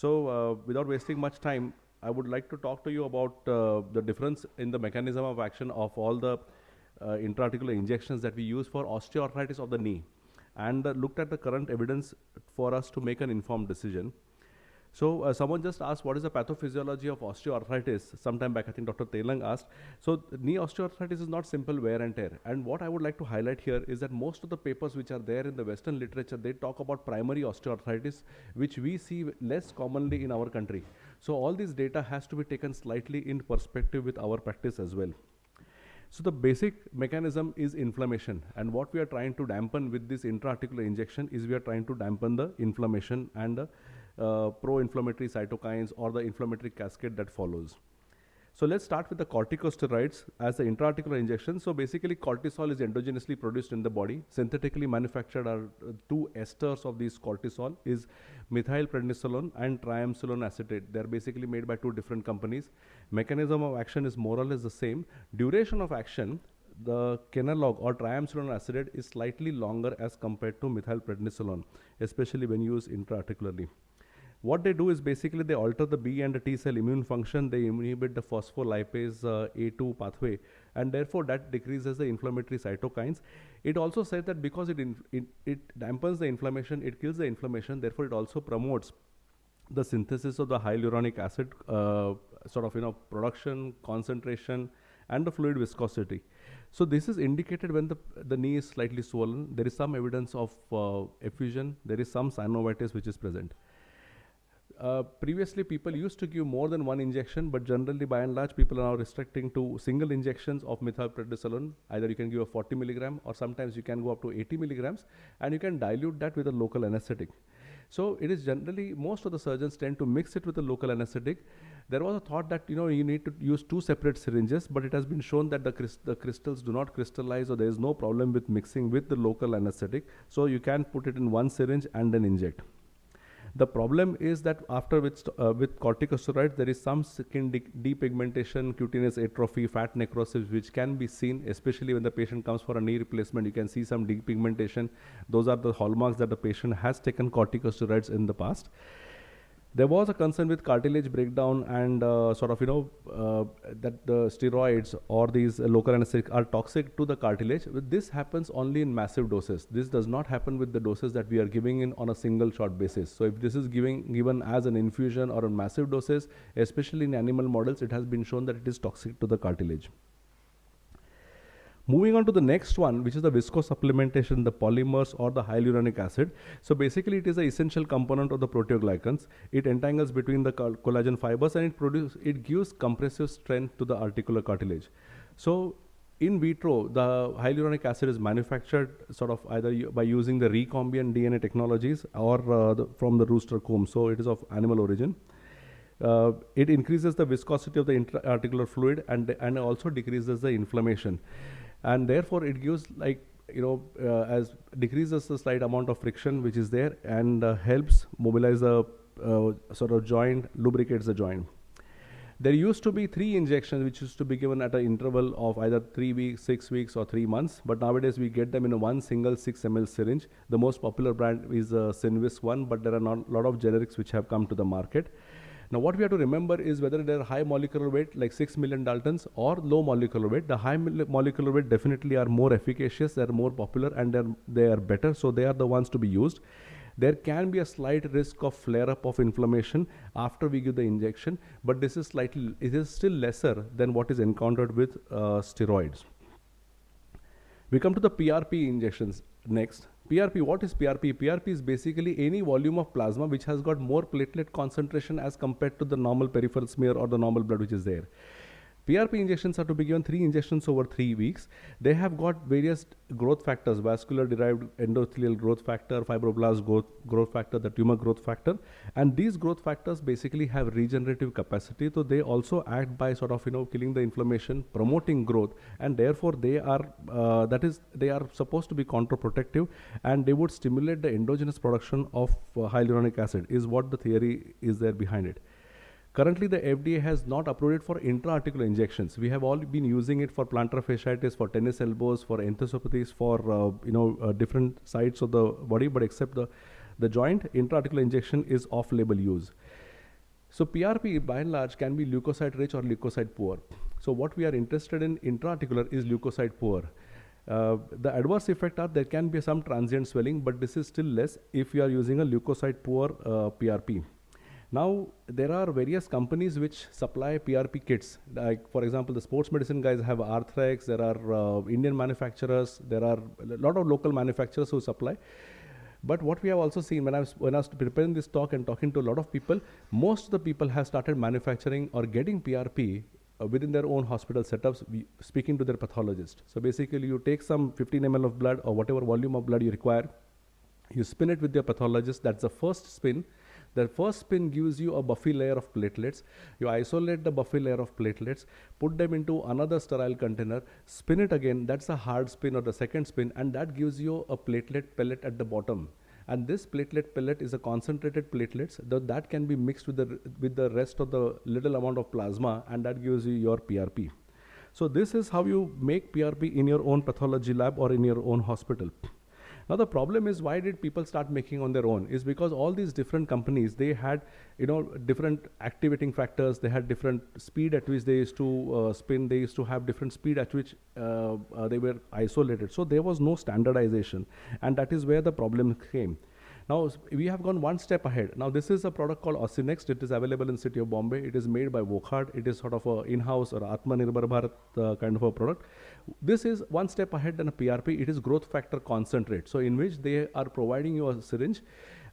So without wasting much time, I would like to talk to you about the difference in the mechanism of action of all the intra-articular injections that we use for osteoarthritis of the knee, and looked at the current evidence for us to make an informed decision. So someone just asked, what is the pathophysiology of osteoarthritis? Sometime back, I think Dr. Telang asked. So knee osteoarthritis is not simple wear and tear. And what I would like to highlight here is that most of the papers which are there in the Western literature, they talk about primary osteoarthritis, which we see less commonly in our country. So all this data has to be taken slightly in perspective with our practice as well. So the basic mechanism is inflammation, and what we are trying to dampen with this intra-articular injection is we are trying to dampen the inflammation and the pro-inflammatory cytokines or the inflammatory cascade that follows. So let's start with the corticosteroids as the intra-articular injection. So basically cortisol is endogenously produced in the body. Synthetically manufactured are two esters of this cortisol is methylprednisolone and triamcinolone acetate. They are basically made by two different companies. Mechanism of action is more or less the same. Duration of action, the Kenalog or triamcinolone acetate is slightly longer as compared to methylprednisolone, especially when used intra-articularly. What they do is basically they alter the B and the T cell immune function, they inhibit the phospholipase A2 pathway, and therefore that decreases the inflammatory cytokines. It also says that because it dampens the inflammation, it kills the inflammation, therefore it also promotes the synthesis of the hyaluronic acid production, concentration, and the fluid viscosity. So this is indicated when the knee is slightly swollen. There is some evidence of effusion, there is some synovitis which is present. Previously, people used to give more than one injection, but generally, by and large, people are now restricting to single injections of methylprednisolone. Either you can give a 40 milligram, or sometimes you can go up to 80 milligrams, and you can dilute that with a local anesthetic. So it is generally, most of the surgeons tend to mix it with a local anesthetic. There was a thought that you need to use two separate syringes, but it has been shown that the crystals do not crystallize, or there is no problem with mixing with the local anesthetic. So you can put it in one syringe and then inject. The problem is that after with corticosteroids, there is some skin depigmentation, cutaneous atrophy, fat necrosis, which can be seen, especially when the patient comes for a knee replacement. You can see some depigmentation. Those are the hallmarks that the patient has taken corticosteroids in the past. There was a concern with cartilage breakdown and that the steroids or these local anesthetics are toxic to the cartilage. This happens only in massive doses. This does not happen with the doses that we are giving in on a single shot basis. So if this is given as an infusion or in massive doses, especially in animal models, it has been shown that it is toxic to the cartilage. Moving on to the next one, which is the viscosupplementation, the polymers or the hyaluronic acid. So basically it is an essential component of the proteoglycans. It entangles between the collagen fibers and it gives compressive strength to the articular cartilage. So in vitro, the hyaluronic acid is manufactured either by using the recombinant DNA technologies or from the rooster comb. So it is of animal origin. It increases the viscosity of the intra-articular fluid and also decreases the inflammation. And therefore it gives as decreases the slight amount of friction which is there and helps mobilize the joint, lubricates the joint. There used to be 3 injections which used to be given at an interval of either 3 weeks, 6 weeks or 3 months, but nowadays we get them in a one single 6 ml syringe. The most popular brand is Synvis one, but there are not a lot of generics which have come to the market. Now what we have to remember is whether they are high molecular weight like 6 million Daltons or low molecular weight. The high molecular weight definitely are more efficacious, they are more popular and they are better, so they are the ones to be used. There can be a slight risk of flare-up of inflammation after we give the injection, but it is still lesser than what is encountered with steroids. We come to the PRP injections next. PRP, what is PRP? PRP is basically any volume of plasma which has got more platelet concentration as compared to the normal peripheral smear or the normal blood which is there. PRP injections are to be given 3 injections over 3 weeks. They have got various growth factors, vascular derived endothelial growth factor, fibroblast growth factor, the tumor growth factor, and these growth factors basically have regenerative capacity, so they also act by killing the inflammation, promoting growth, and therefore they are supposed to be counterprotective, and they would stimulate the endogenous production of hyaluronic acid is what the theory is there behind it. Currently, the FDA has not approved it for intra-articular injections. We have all been using it for plantar fasciitis, for tennis elbows, for enthesopathies, for different sides of the body, but except the joint, intra-articular injection is off-label use. So PRP by and large can be leukocyte rich or leukocyte poor. So what we are interested in intra-articular is leukocyte poor. The adverse effect are there can be some transient swelling, but this is still less if you are using a leukocyte poor PRP. Now, there are various companies which supply PRP kits. Like, for example, the sports medicine guys have Arthrex, there are Indian manufacturers, there are a lot of local manufacturers who supply. But what we have also seen when I was preparing this talk and talking to a lot of people, most of the people have started manufacturing or getting PRP within their own hospital setups, speaking to their pathologist. So basically, you take some 15 ml of blood or whatever volume of blood you require, you spin it with your pathologist. That's the first spin. The first spin gives you a buffy layer of platelets. You isolate the buffy layer of platelets, put them into another sterile container, spin it again. That's a hard spin or the second spin, and that gives you a platelet pellet at the bottom. And this platelet pellet is a concentrated platelets that can be mixed with the rest of the little amount of plasma, and that gives you your PRP. So this is how you make PRP in your own pathology lab or in your own hospital. Now the problem is, why did people start making on their own? Is because all these different companies, they had different activating factors, they had different speed at which they used to spin, they used to have different speed at which they were isolated. So there was no standardization, and that is where the problem came. Now we have gone one step ahead. Now this is a product called Osinext. It is available in city of Bombay. It is made by Wokhart. It is sort of a in-house or Atmanirbhar Bharat kind of a product. This is one step ahead than a PRP. It is growth factor concentrate. So in which they are providing you a syringe.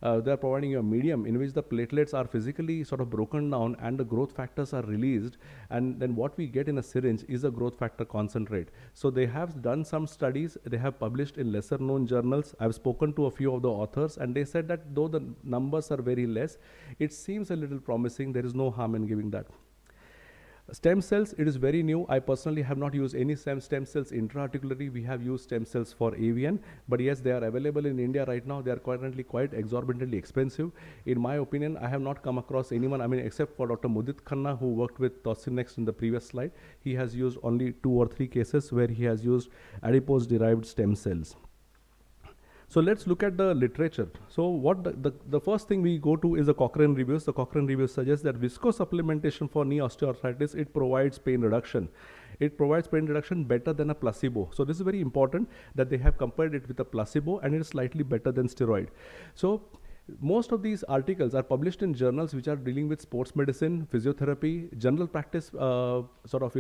They are providing you a medium in which the platelets are physically sort of broken down and the growth factors are released, and then what we get in a syringe is a growth factor concentrate. So they have done some studies, they have published in lesser known journals. I've spoken to a few of the authors, and they said that though the numbers are very less, it seems a little promising. There is no harm in giving that. Stem cells, it is very new. I personally have not used any stem cells intra-articularly. We have used stem cells for AVN, but yes, they are available in India right now. They are currently quite exorbitantly expensive. In my opinion, I have not come across anyone, except for Dr. Mudit Khanna, who worked with Tosinext in the previous slide. He has used only 2 or 3 cases where he has used adipose-derived stem cells. So let's look at the literature. So what the first thing we go to is the Cochrane reviews. The Cochrane reviews suggest that viscosupplementation for knee osteoarthritis, it provides pain reduction. It provides pain reduction better than a placebo. So this is very important that they have compared it with a placebo, and it is slightly better than steroid. So most of these articles are published in journals which are dealing with sports medicine, physiotherapy, general practice, article, sort of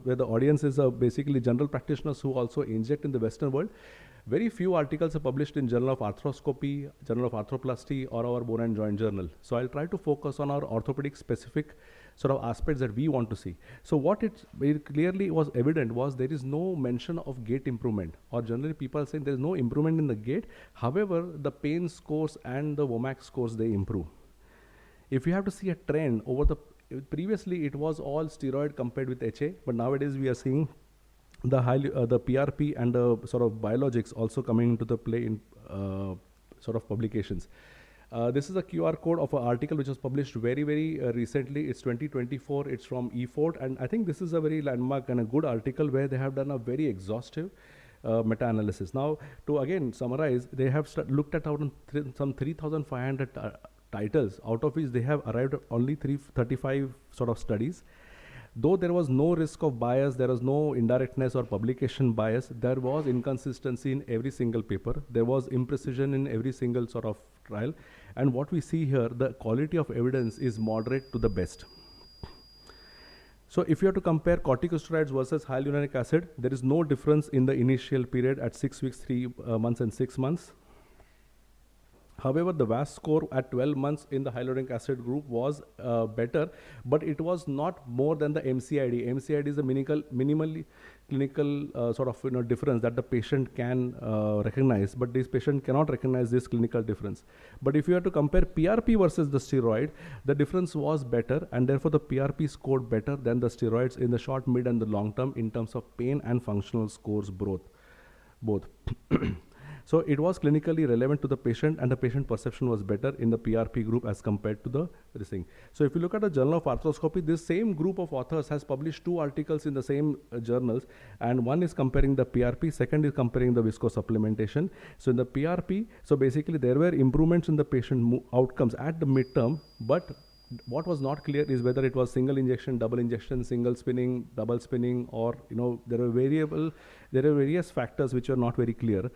where the audience is basically general practitioners who also inject in the Western world. Very few articles are published in Journal of Arthroscopy, Journal of Arthroplasty, or our Bone and Joint Journal. So I'll try to focus on our orthopedic specific sort of aspects that we want to see. So what it clearly was evident was there is no mention of gait improvement, or generally people are saying there is no improvement in the gait. However, the pain scores and the WOMAC scores, they improve. If you have to see a trend over previously it was all steroid compared with HA, but nowadays we are seeing the PRP and the sort of biologics also coming into the play in sort of publications. This is a QR code of an article which was published very, very recently. It's 2024. It's from eFort, and I think this is a very landmark and a good article where they have done a very exhaustive meta-analysis. Now, to again summarize, they have looked at some 3,500 titles, out of which they have arrived at only 35 sort of studies. Though there was no risk of bias, there was no indirectness or publication bias, there was inconsistency in every single paper. There was imprecision in every single sort of trial. And what we see here, the quality of evidence is moderate to the best. So if you have to compare corticosteroids versus hyaluronic acid, there is no difference in the initial period at 6 weeks, 3 months and 6 months. However, the VAS score at 12 months in the hyaluronic acid group was better, but it was not more than the MCID. MCID is a minimally clinical sort of difference that the patient can recognize, but this patient cannot recognize this clinical difference. But if you have to compare PRP versus the steroid, the difference was better, and therefore the PRP scored better than the steroids in the short, mid, and the long term in terms of pain and functional scores both. So it was clinically relevant to the patient, and the patient perception was better in the PRP group as compared to this thing. So if you look at the Journal of Arthroscopy, this same group of authors has published 2 articles in the same journals, and one is comparing the PRP, second is comparing the viscosupplementation. So in the PRP, so basically there were improvements in the patient outcomes at the midterm, but what was not clear is whether it was single injection, double injection, single spinning, double spinning, or there are various factors which are not very clear.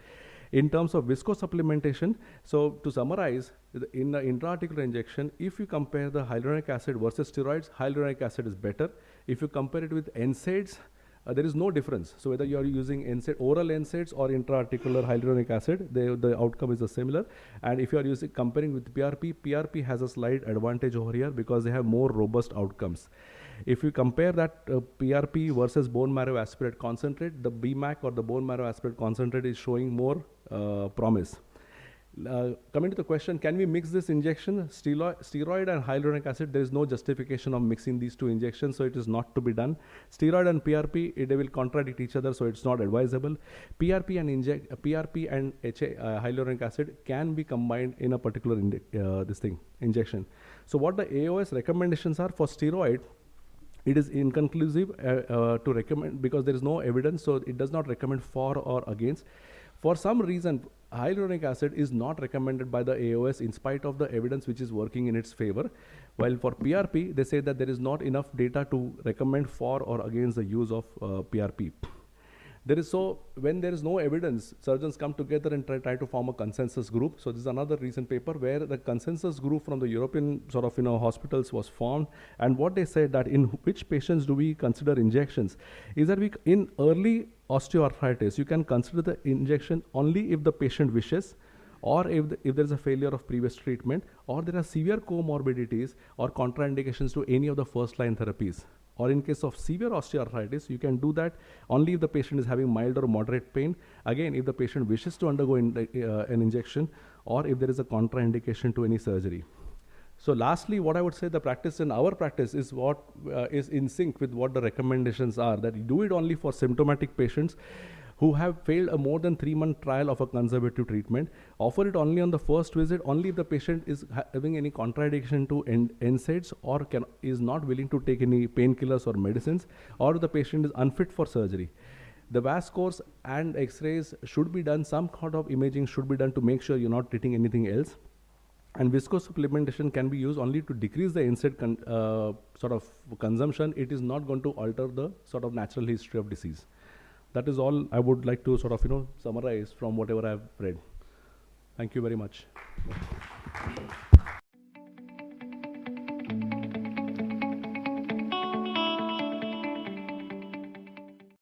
In terms of viscosupplementation, so to summarize, in the intra-articular injection, if you compare the hyaluronic acid versus steroids, hyaluronic acid is better. If you compare it with NSAIDs, there is no difference. So whether you are using NSAID, oral NSAIDs or intra-articular hyaluronic acid, the outcome is similar. And if you are comparing with PRP, PRP has a slight advantage over here because they have more robust outcomes. If you compare that PRP versus bone marrow aspirate concentrate, the BMAC or the bone marrow aspirate concentrate is showing more promise. Coming to the question, can we mix this injection? Steroid and hyaluronic acid, there is no justification of mixing these 2 injections, so it is not to be done. Steroid and PRP, they will contradict each other, so it's not advisable. PRP and hyaluronic acid can be combined in a particular injection. So what the AOS recommendations are for steroid, it is inconclusive to recommend because there is no evidence, so it does not recommend for or against. For some reason, hyaluronic acid is not recommended by the AOS in spite of the evidence which is working in its favor. While for PRP, they say that there is not enough data to recommend for or against the use of PRP. When there is no evidence, surgeons come together and try to form a consensus group. So this is another recent paper where the consensus group from the European hospitals was formed. And what they said that in which patients do we consider injections is that in early osteoarthritis, you can consider the injection only if the patient wishes, or if there is a failure of previous treatment, or there are severe comorbidities or contraindications to any of the first-line therapies. Or in case of severe osteoarthritis, you can do that only if the patient is having mild or moderate pain. Again, if the patient wishes to undergo an injection, or if there is a contraindication to any surgery. So lastly, what I would say, our practice is what is in sync with what the recommendations are, that you do it only for symptomatic patients who have failed a more than 3-month trial of a conservative treatment. Offer it only on the first visit, only if the patient is having any contraindication to NSAIDs or is not willing to take any painkillers or medicines, or the patient is unfit for surgery. The VAS course and X-rays should be done, some sort of imaging should be done to make sure you're not treating anything else. And viscosupplementation can be used only to decrease the NSAID consumption. It is not going to alter the natural history of disease. That is all I would like to summarize from whatever I have read. Thank you very much.